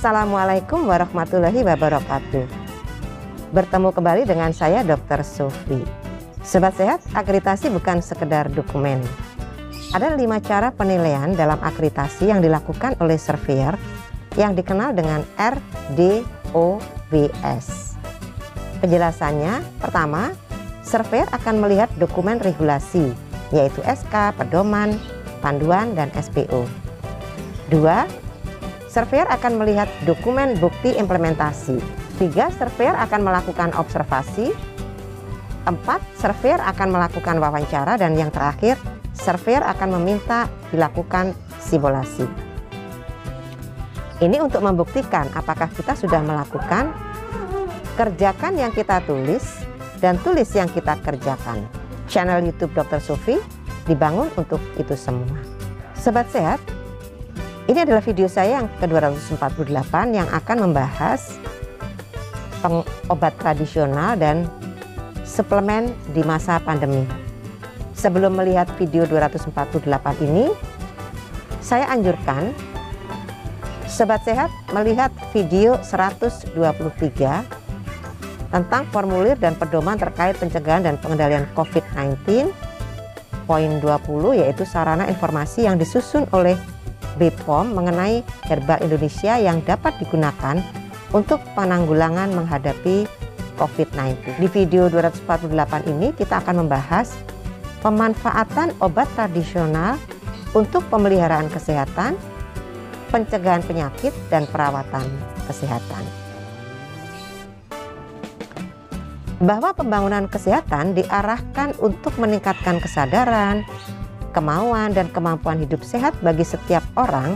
Assalamualaikum warahmatullahi wabarakatuh. Bertemu kembali dengan saya Dr. Sofi. Sobat sehat, akreditasi bukan sekedar dokumen. Ada 5 cara penilaian dalam akreditasi yang dilakukan oleh surveyor yang dikenal dengan RDOWS. Penjelasannya, pertama, surveyor akan melihat dokumen regulasi, yaitu SK, pedoman, panduan, dan SPO. 2. Surveyor akan melihat dokumen bukti implementasi. 3. Surveyor akan melakukan observasi. 4. Surveyor akan melakukan wawancara. Dan yang terakhir, surveyor akan meminta dilakukan simulasi. Ini untuk membuktikan apakah kita sudah melakukan kerjakan yang kita tulis dan tulis yang kita kerjakan. Channel YouTube Dr. Sofi dibangun untuk itu semua. Sobat sehat, ini adalah video saya yang ke-248 yang akan membahas obat tradisional dan suplemen di masa pandemi. Sebelum melihat video 248 ini, saya anjurkan sobat sehat melihat video 123 tentang formulir dan pedoman terkait pencegahan dan pengendalian COVID-19. Poin 20 yaitu sarana informasi yang disusun oleh BPOM mengenai herbal Indonesia yang dapat digunakan untuk penanggulangan menghadapi COVID-19. Di video 248 ini kita akan membahas pemanfaatan obat tradisional untuk pemeliharaan kesehatan, pencegahan penyakit, dan perawatan kesehatan. Bahwa pembangunan kesehatan diarahkan untuk meningkatkan kesadaran, kemauan, dan kemampuan hidup sehat bagi setiap orang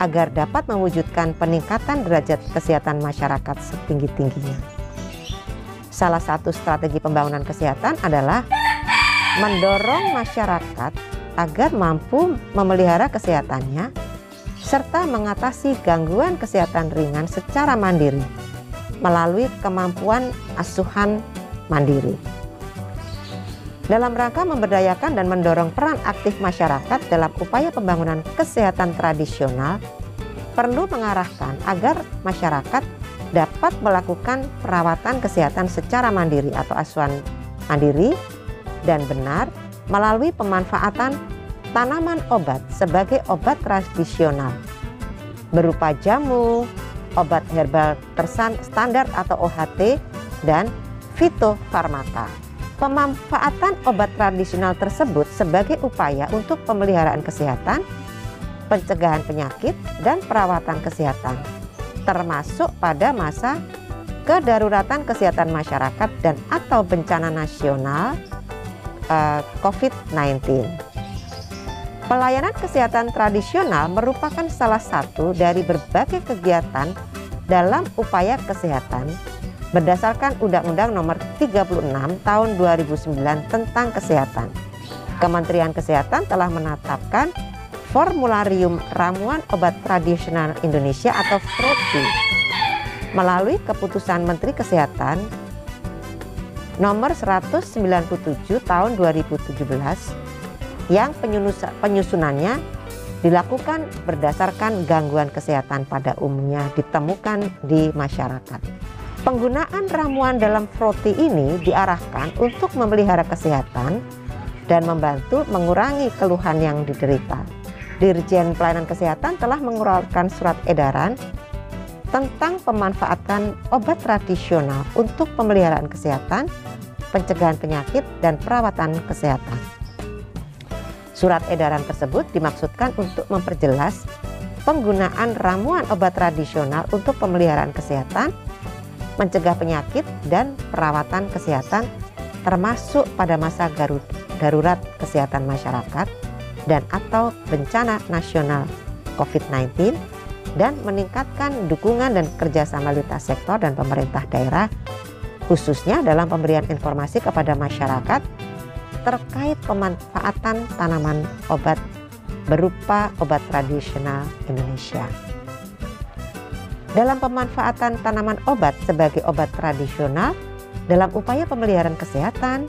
agar dapat mewujudkan peningkatan derajat kesehatan masyarakat setinggi-tingginya. Salah satu strategi pembangunan kesehatan adalah mendorong masyarakat agar mampu memelihara kesehatannya serta mengatasi gangguan kesehatan ringan secara mandiri melalui kemampuan asuhan mandiri. Dalam rangka memberdayakan dan mendorong peran aktif masyarakat dalam upaya pembangunan kesehatan tradisional, perlu mengarahkan agar masyarakat dapat melakukan perawatan kesehatan secara mandiri atau asuhan mandiri dan benar melalui pemanfaatan tanaman obat sebagai obat tradisional berupa jamu, obat herbal standar atau OHT, dan fitofarmaka. Pemanfaatan obat tradisional tersebut sebagai upaya untuk pemeliharaan kesehatan, pencegahan penyakit, dan perawatan kesehatan, termasuk pada masa kedaruratan kesehatan masyarakat dan atau bencana nasional COVID-19. Pelayanan kesehatan tradisional merupakan salah satu dari berbagai kegiatan dalam upaya kesehatan berdasarkan Undang-Undang Nomor 36 Tahun 2009 tentang Kesehatan. Kementerian Kesehatan telah menetapkan Formularium Ramuan Obat Tradisional Indonesia atau FROTI melalui Keputusan Menteri Kesehatan Nomor 197 Tahun 2017 yang penyusunannya dilakukan berdasarkan gangguan kesehatan pada umumnya ditemukan di masyarakat. Penggunaan ramuan dalam FROTI ini diarahkan untuk memelihara kesehatan dan membantu mengurangi keluhan yang diderita. Dirjen Pelayanan Kesehatan telah mengeluarkan surat edaran tentang pemanfaatan obat tradisional untuk pemeliharaan kesehatan, pencegahan penyakit, dan perawatan kesehatan. Surat edaran tersebut dimaksudkan untuk memperjelas penggunaan ramuan obat tradisional untuk pemeliharaan kesehatan, mencegah penyakit, dan perawatan kesehatan termasuk pada masa darurat kesehatan masyarakat dan atau bencana nasional COVID-19 dan meningkatkan dukungan dan kerjasama lintas sektor dan pemerintah daerah khususnya dalam pemberian informasi kepada masyarakat terkait pemanfaatan tanaman obat berupa obat tradisional Indonesia. Dalam pemanfaatan tanaman obat sebagai obat tradisional dalam upaya pemeliharaan kesehatan,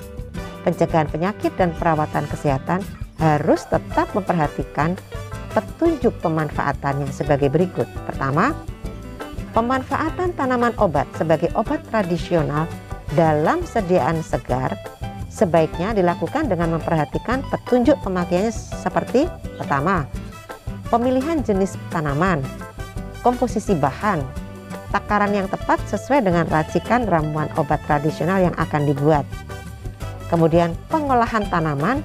pencegahan penyakit, dan perawatan kesehatan harus tetap memperhatikan petunjuk pemanfaatannya sebagai berikut. Pertama, Pemanfaatan tanaman obat sebagai obat tradisional dalam sediaan segar sebaiknya dilakukan dengan memperhatikan petunjuk pemakaiannya seperti pertama, pemilihan jenis tanaman, komposisi bahan, takaran yang tepat sesuai dengan racikan ramuan obat tradisional yang akan dibuat. Kemudian pengolahan tanaman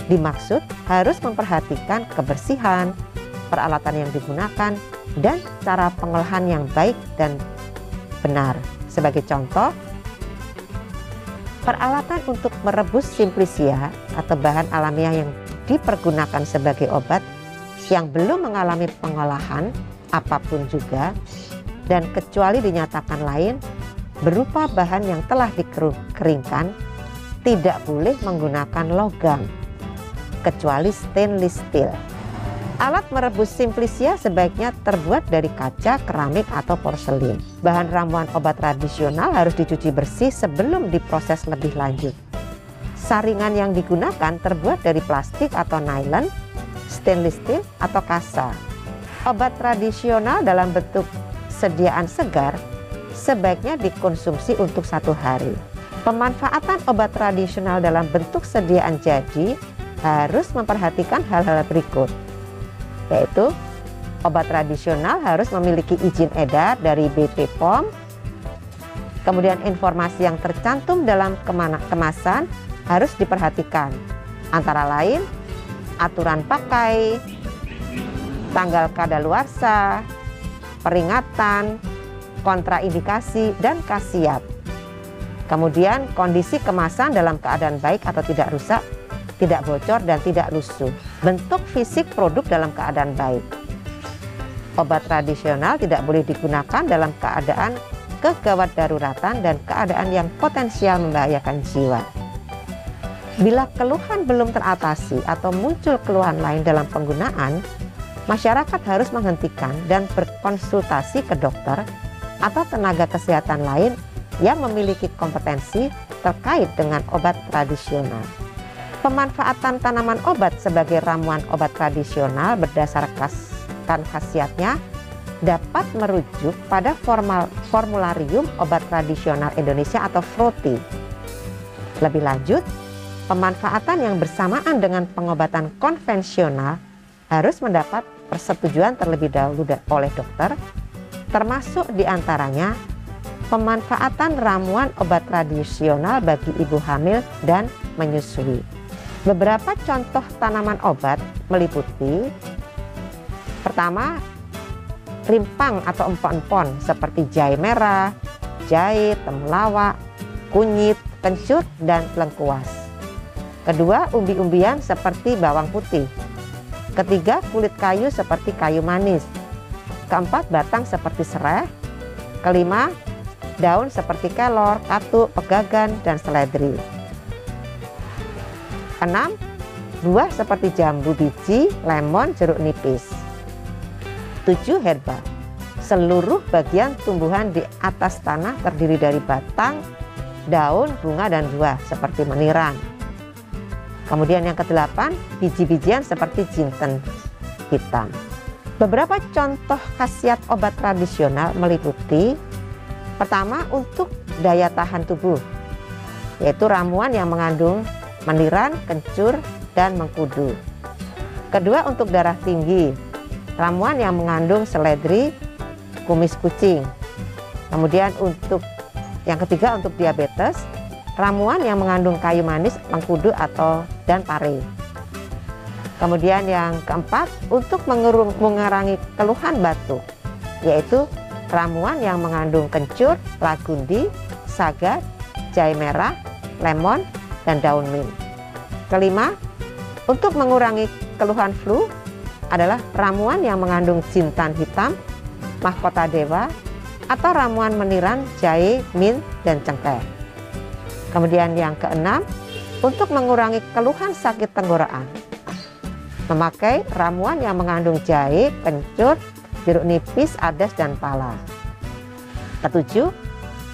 dimaksud harus memperhatikan kebersihan, peralatan yang digunakan, dan cara pengolahan yang baik dan benar. Sebagai contoh, peralatan untuk merebus simplicia atau bahan alamiah yang dipergunakan sebagai obat yang belum mengalami pengolahan apapun juga dan kecuali dinyatakan lain berupa bahan yang telah dikeringkan, tidak boleh menggunakan logam kecuali stainless steel. Alat merebus simplicia sebaiknya terbuat dari kaca, keramik, atau porselin. Bahan ramuan obat tradisional harus dicuci bersih sebelum diproses lebih lanjut. Saringan yang digunakan terbuat dari plastik atau nylon, stainless steel, atau kasa. Obat tradisional dalam bentuk sediaan segar sebaiknya dikonsumsi untuk 1 hari. Pemanfaatan obat tradisional dalam bentuk sediaan jadi harus memperhatikan hal-hal berikut, yaitu obat tradisional harus memiliki izin edar dari BP POM. Kemudian informasi yang tercantum dalam kemasan harus diperhatikan, antara lain aturan pakai, tanggal kadaluarsa, peringatan, kontraindikasi, dan khasiat. Kemudian kondisi kemasan dalam keadaan baik atau tidak rusak, tidak bocor dan tidak lusuh. Bentuk fisik produk dalam keadaan baik. Obat tradisional tidak boleh digunakan dalam keadaan kegawat daruratan dan keadaan yang potensial membahayakan jiwa. Bila keluhan belum teratasi atau muncul keluhan lain dalam penggunaan, masyarakat harus menghentikan dan berkonsultasi ke dokter atau tenaga kesehatan lain yang memiliki kompetensi terkait dengan obat tradisional. Pemanfaatan tanaman obat sebagai ramuan obat tradisional berdasarkan khasiatnya dapat merujuk pada formularium obat tradisional Indonesia atau FROTI. Lebih lanjut, pemanfaatan yang bersamaan dengan pengobatan konvensional harus mendapat persetujuan terlebih dahulu oleh dokter, termasuk diantaranya pemanfaatan ramuan obat tradisional bagi ibu hamil dan menyusui. Beberapa contoh tanaman obat meliputi pertama, rimpang atau empon-empon seperti jahe merah, jahe, temulawak, kunyit, kencur, dan lengkuas. Kedua, umbi-umbian seperti bawang putih. Ketiga, kulit kayu seperti kayu manis. Keempat, batang seperti serai. Kelima, daun seperti kelor, katuk, pegagan, dan seledri. 6. Buah seperti jambu biji, lemon, jeruk nipis. 7. Herba. Seluruh bagian tumbuhan di atas tanah terdiri dari batang, daun, bunga, dan buah seperti meniran. Kemudian yang ke-8, biji-bijian seperti jinten hitam. Beberapa contoh khasiat obat tradisional meliputi pertama, untuk daya tahan tubuh, yaitu ramuan yang mengandung meniran, kencur, dan mengkudu. Kedua, untuk darah tinggi, ramuan yang mengandung seledri, kumis kucing. Kemudian untuk yang ketiga, untuk diabetes, ramuan yang mengandung kayu manis, mengkudu dan pare. Kemudian yang keempat, untuk mengurangi keluhan batuk, yaitu ramuan yang mengandung kencur, lagundi, saga, jahe merah, lemon, dan daun mint. Kelima, untuk mengurangi keluhan flu adalah ramuan yang mengandung jintan hitam, mahkota dewa, atau ramuan meniran, jahe, mint, dan cengkeh. Kemudian yang keenam, untuk mengurangi keluhan sakit tenggorokan, memakai ramuan yang mengandung jahe, kencur, jeruk nipis, adas, dan pala. Ketujuh,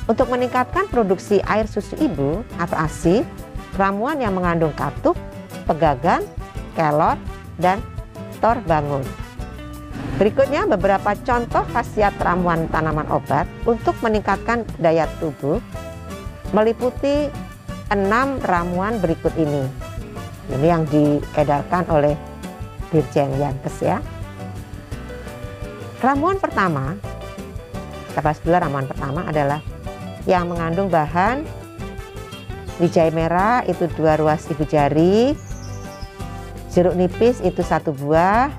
untuk meningkatkan produksi air susu ibu atau ASI, ramuan yang mengandung katuk, pegagan, kelor, dan tor bangun. Berikutnya beberapa contoh khasiat ramuan tanaman obat untuk meningkatkan daya tubuh meliputi 6 ramuan berikut ini. Ini yang diedarkan oleh Dirjen Yankes ya. Ramuan pertama, kita bahas dulu ramuan pertama adalah yang mengandung bahan wijaya merah itu 2 ruas ibu jari, jeruk nipis itu 1 buah,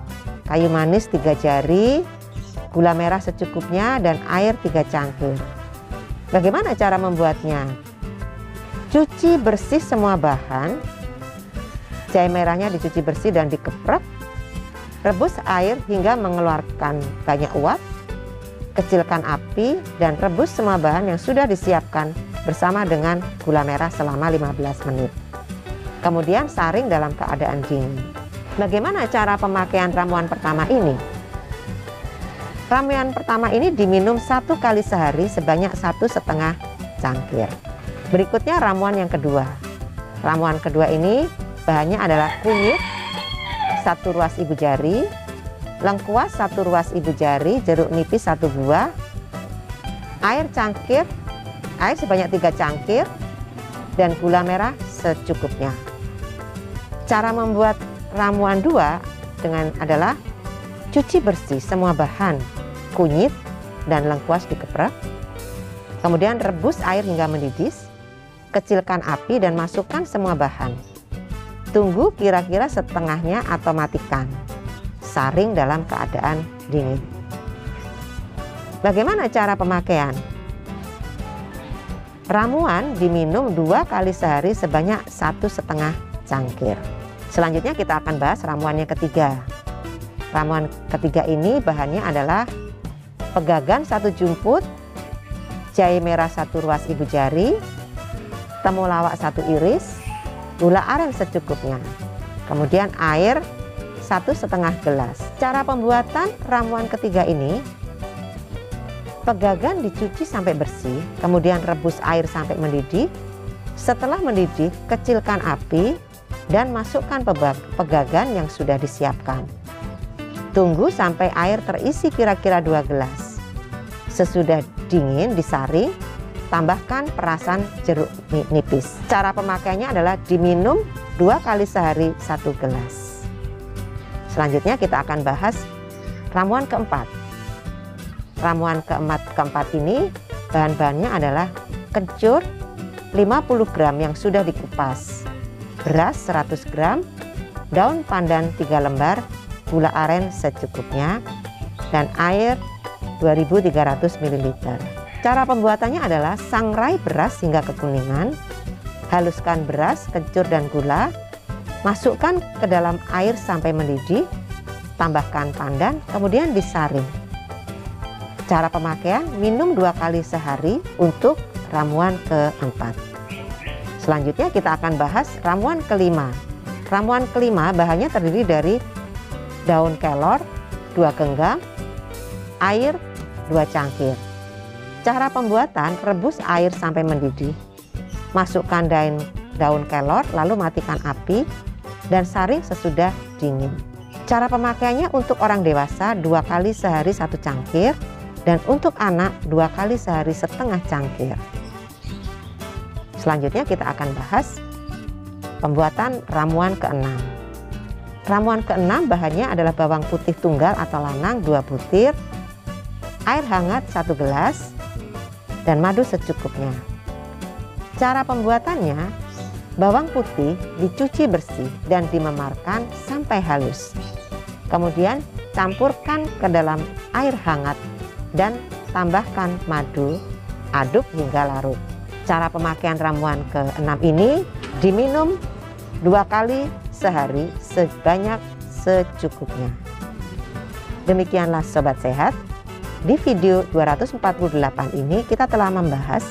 kayu manis 3 jari, gula merah secukupnya, dan air 3 cangkir. Bagaimana cara membuatnya? Cuci bersih semua bahan, jahe merahnya dicuci bersih dan dikeprek, rebus air hingga mengeluarkan banyak uap, kecilkan api dan rebus semua bahan yang sudah disiapkan bersama dengan gula merah selama 15 menit. Kemudian saring dalam keadaan dingin. Bagaimana cara pemakaian ramuan pertama ini? Ramuan pertama ini diminum 1 kali sehari sebanyak 1,5 cangkir. Berikutnya ramuan yang kedua. Ramuan kedua ini bahannya adalah kunyit 1 ruas ibu jari, lengkuas 1 ruas ibu jari, jeruk nipis 1 buah, air sebanyak 3 cangkir, dan gula merah secukupnya. Cara membuat ramuan 2 adalah cuci bersih semua bahan, kunyit dan lengkuas dikeprek, kemudian rebus air hingga mendidih, kecilkan api dan masukkan semua bahan. Tunggu kira-kira setengahnya atau matikan. Saring dalam keadaan dingin. Bagaimana cara pemakaian? Ramuan diminum 2 kali sehari sebanyak 1,5 cangkir. Selanjutnya kita akan bahas ramuan yang ketiga. Ramuan ketiga ini bahannya adalah pegagan 1 jumput, jahe merah 1 ruas ibu jari, temulawak 1 iris, gula aren secukupnya, kemudian air 1,5 gelas. Cara pembuatan ramuan ketiga ini, pegagan dicuci sampai bersih, kemudian rebus air sampai mendidih. Setelah mendidih, kecilkan api dan masukkan pegagan yang sudah disiapkan. Tunggu sampai air terisi kira-kira 2 gelas. Sesudah dingin disaring, tambahkan perasan jeruk nipis. Cara pemakaiannya adalah diminum 2 kali sehari 1 gelas. Selanjutnya kita akan bahas ramuan keempat. Ramuan keempat ini bahan-bahannya adalah kencur 50 gram yang sudah dikupas, beras 100 gram, daun pandan 3 lembar, gula aren secukupnya, dan air 2300 ml. Cara pembuatannya adalah sangrai beras hingga kekuningan, haluskan beras, kencur dan gula, masukkan ke dalam air sampai mendidih, tambahkan pandan, kemudian disaring. Cara pemakaian, minum 2 kali sehari untuk ramuan keempat. Selanjutnya kita akan bahas ramuan kelima. Ramuan kelima bahannya terdiri dari daun kelor 2 genggam, air 2 cangkir. Cara pembuatan, rebus air sampai mendidih, masukkan daun kelor, lalu matikan api dan saring sesudah dingin. Cara pemakaiannya untuk orang dewasa 2 kali sehari 1 cangkir, dan untuk anak 2 kali sehari setengah cangkir. Selanjutnya kita akan bahas pembuatan ramuan keenam. Ramuan keenam bahannya adalah bawang putih tunggal atau lanang 2 butir, air hangat 1 gelas, dan madu secukupnya. Cara pembuatannya, bawang putih dicuci bersih dan dimemarkan sampai halus. Kemudian campurkan ke dalam air hangat dan tambahkan madu, aduk hingga larut. Cara pemakaian ramuan ke-6 ini diminum 2 kali sehari sebanyak secukupnya. Demikianlah Sobat Sehat. Di video 248 ini kita telah membahas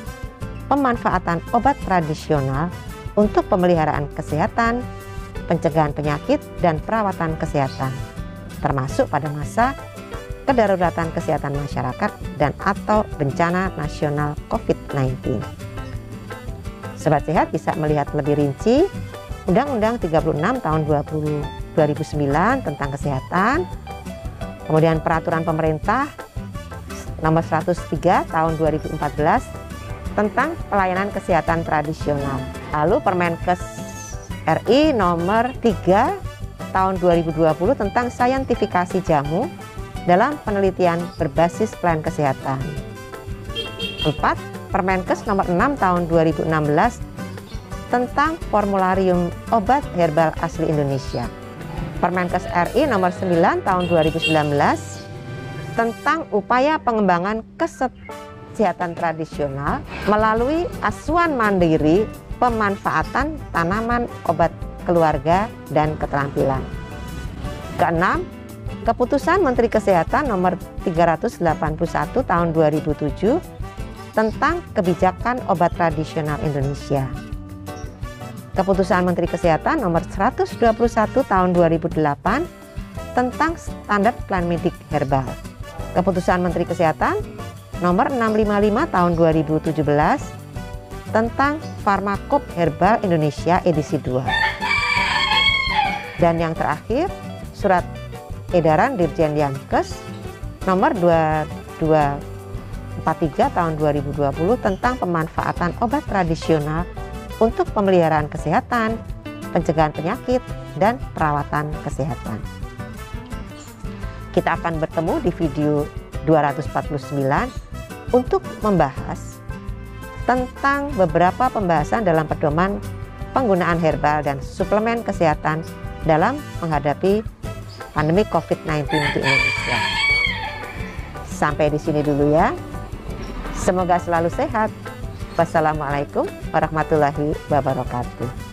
pemanfaatan obat tradisional untuk pemeliharaan kesehatan, pencegahan penyakit, dan perawatan kesehatan, termasuk pada masa kedaruratan kesehatan masyarakat dan atau bencana nasional COVID-19. Sobat Sehat bisa melihat lebih rinci Undang-Undang 36 tahun 2009 tentang kesehatan, Kemudian peraturan pemerintah nomor 103 tahun 2014 tentang pelayanan kesehatan tradisional. Lalu Permenkes RI nomor 3 tahun 2020 tentang saintifikasi jamu dalam penelitian berbasis pelayanan kesehatan. 4. Permenkes nomor 6 tahun 2016 tentang formularium obat herbal asli Indonesia. Permenkes RI nomor 9 tahun 2019 tentang upaya pengembangan kesehatan tradisional melalui asuhan mandiri pemanfaatan tanaman obat keluarga dan keterampilan. Keenam, Keputusan Menteri Kesehatan nomor 381 tahun 2007 tentang kebijakan obat tradisional Indonesia. Keputusan Menteri Kesehatan nomor 121 tahun 2008 tentang standar pelayanan medik herbal. Keputusan Menteri Kesehatan nomor 655 tahun 2017 tentang Farmakop Herbal Indonesia edisi 2. Dan yang terakhir, Surat Edaran Dirjen Yankes nomor 2243 tahun 2020 tentang pemanfaatan obat tradisional untuk pemeliharaan kesehatan, pencegahan penyakit, dan perawatan kesehatan. Kita akan bertemu di video 249 untuk membahas tentang beberapa pembahasan dalam pedoman penggunaan herbal dan suplemen kesehatan dalam menghadapi pandemi COVID-19 di Indonesia. Sampai di sini dulu ya. Semoga selalu sehat. Wassalamualaikum warahmatullahi wabarakatuh.